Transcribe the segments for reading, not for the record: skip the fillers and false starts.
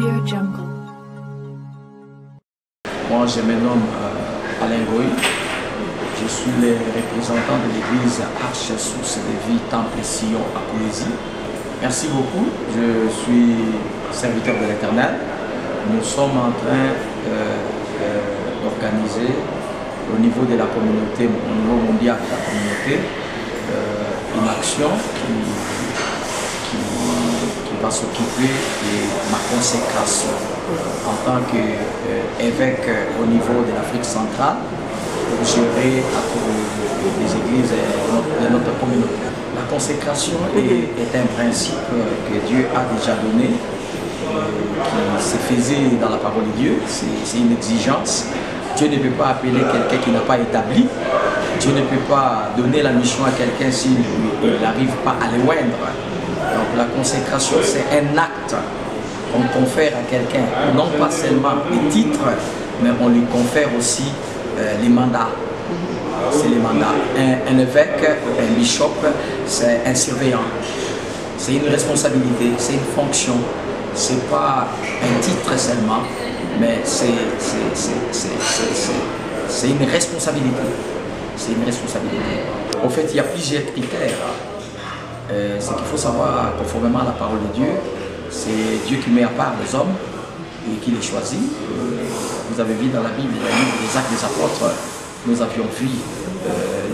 AudioJungle. Moi, je me nomme Alain Goy. Je suis le représentant de l'église Arche Source de Vie Temple Sion à Poésie. Merci beaucoup. Je suis serviteur de l'Éternel. Nous sommes en train d'organiser au niveau de la communauté, au niveau mondial de la communauté, une action qui va s'occuper de ma consécration en tant qu'évêque au niveau de l'Afrique centrale pour gérer les églises de notre communauté. La consécration est un principe que Dieu a déjà donné, qui se faisait dans la parole de Dieu. C'est une exigence. Dieu ne peut pas appeler quelqu'un qui n'a pas établi. Dieu ne peut pas donner la mission à quelqu'un s'il n'arrive pas à le joindre. Donc la consécration, c'est un acte qu'on confère à quelqu'un, non pas seulement les titres, mais on lui confère aussi les mandats. C'est les mandats. Un évêque, un bishop, c'est un surveillant. C'est une responsabilité, c'est une fonction. C'est pas un titre seulement, mais c'est une responsabilité. C'est une responsabilité. En fait, il y a plusieurs critères. Ce qu'il faut savoir, conformément à la parole de Dieu, c'est Dieu qui met à part les hommes et qui les choisit. Vous avez vu dans la Bible, les actes des apôtres, nous avions vu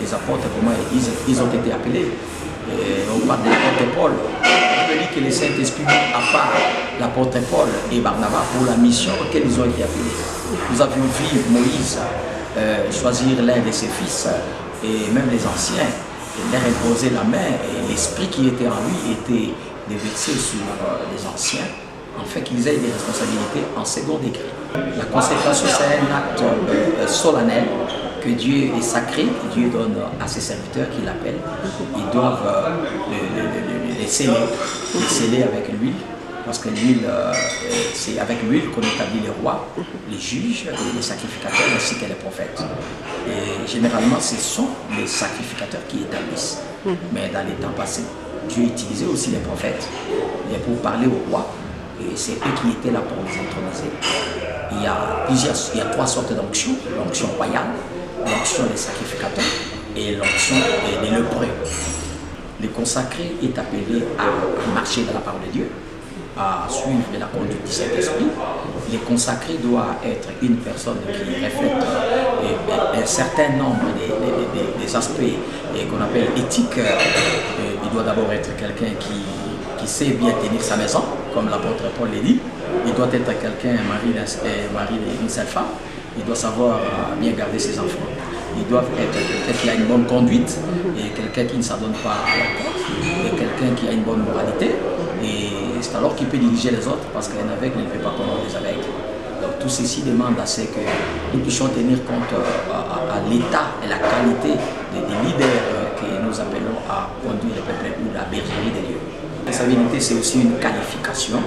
les apôtres, comment ils ont été appelés. On parle de l'apôtre Paul. On dit que le Saint-Esprit met à part l'apôtre Paul et Barnabas pour la mission auquel ils ont été appelés. Nous avions vu Moïse choisir l'un de ses fils et même les anciens, leur imposer la main, et l'esprit qui était en lui était déversé sur les anciens, afin qu'ils aient des responsabilités en second degré. La consécration, c'est un acte solennel que Dieu est sacré, que Dieu donne à ses serviteurs qui l'appellent. Ils doivent les sceller avec l'huile, parce que l'huile, c'est avec l'huile qu'on établit les rois, les juges, les sacrificateurs ainsi que les prophètes. Et généralement, ce sont les sacrificateurs qui établissent. Mais dans les temps passés, Dieu utilisait aussi les prophètes pour parler aux rois, et c'est eux qui étaient là pour les introniser. Il y a trois sortes d'onctions: l'onction royale, l'onction des sacrificateurs et l'onction des lépreux. Le consacré est appelé à marcher dans la parole de Dieu, à suivre la conduite du Saint-Esprit. Le consacré doit être une personne qui reflète un certain nombre des aspects qu'on appelle éthiques. Il doit d'abord être quelqu'un qui sait bien tenir sa maison, comme l'apôtre Paul l'a dit. Il doit être quelqu'un, mari d'une seule femme. Il doit savoir bien garder ses enfants. Ils doivent être quelqu'un qui a une bonne conduite, et quelqu'un qui ne s'adonne pas à la porte, et quelqu'un qui a une bonne moralité. Et c'est alors qu'il peut diriger les autres, parce qu'un aveugle ne peut pas connaître les aveugles. Donc tout ceci demande à ce que nous puissions tenir compte à l'état et la qualité des leaders que nous appelons à conduire le peuple ou la bergerie de Dieu. La responsabilité, c'est aussi une qualification.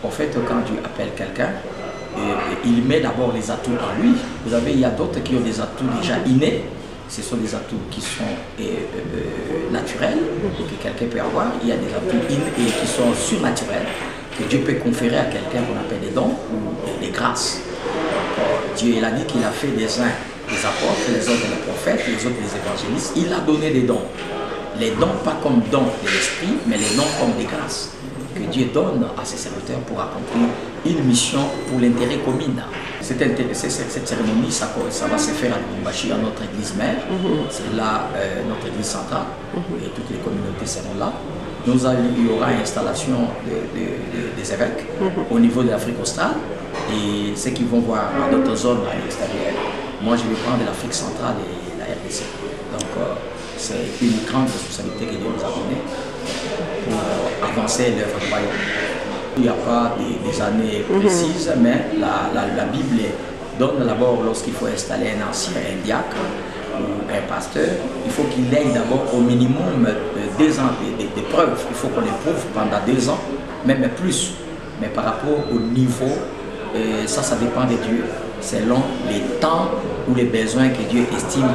En fait, quand Dieu appelle quelqu'un, il met d'abord les atouts en lui. Vous savez, il y a d'autres qui ont des atouts déjà innés. Ce sont des atouts qui sont naturels, que quelqu'un peut avoir. Il y a des atouts innés qui sont surnaturels, que Dieu peut conférer à quelqu'un qu'on appelle des dons ou des grâces. Donc, Dieu, il a dit qu'il a fait des uns des apôtres, les autres des prophètes, les autres des évangélistes. Il a donné des dons. Les dons pas comme dons de l'esprit, mais les dons comme des grâces que Dieu donne à ses serviteurs pour accomplir une mission pour l'intérêt commun. Cette cérémonie, ça va se faire à Lubumbashi, à notre église mère. C'est là notre église centrale, et toutes les communautés seront là. Il y aura une installation des évêques au niveau de l'Afrique australe, et ceux qui vont voir d'autres zones à l'extérieur. Moi, je vais prendre l'Afrique centrale et la RDC. Donc, c'est une grande responsabilité que Dieu nous a donnée pour avancer l'œuvre du royaume. Il n'y a pas des années précises, mais la Bible donne d'abord, lorsqu'il faut installer un ancien, un diacre ou un pasteur, il faut qu'il ait d'abord au minimum 2 ans d'épreuve. Il faut qu'on éprouve pendant 2 ans, même plus. Mais par rapport au niveau, ça dépend de Dieu. Selon les temps ou les besoins que Dieu estime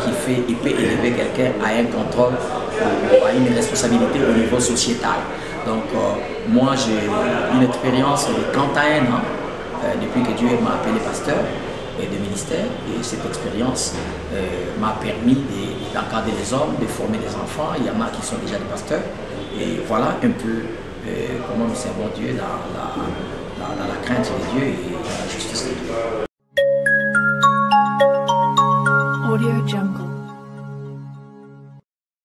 il peut élever quelqu'un à un contrôle ou à une responsabilité au niveau sociétal. Donc moi j'ai une expérience de 31 ans depuis que Dieu m'a appelé pasteur et de ministère. Et cette expérience m'a permis d'encadrer les hommes, de former des enfants. Il y en a qui sont déjà des pasteurs. Et voilà un peu comment nous servons Dieu dans la crainte de Dieu et dans la justice.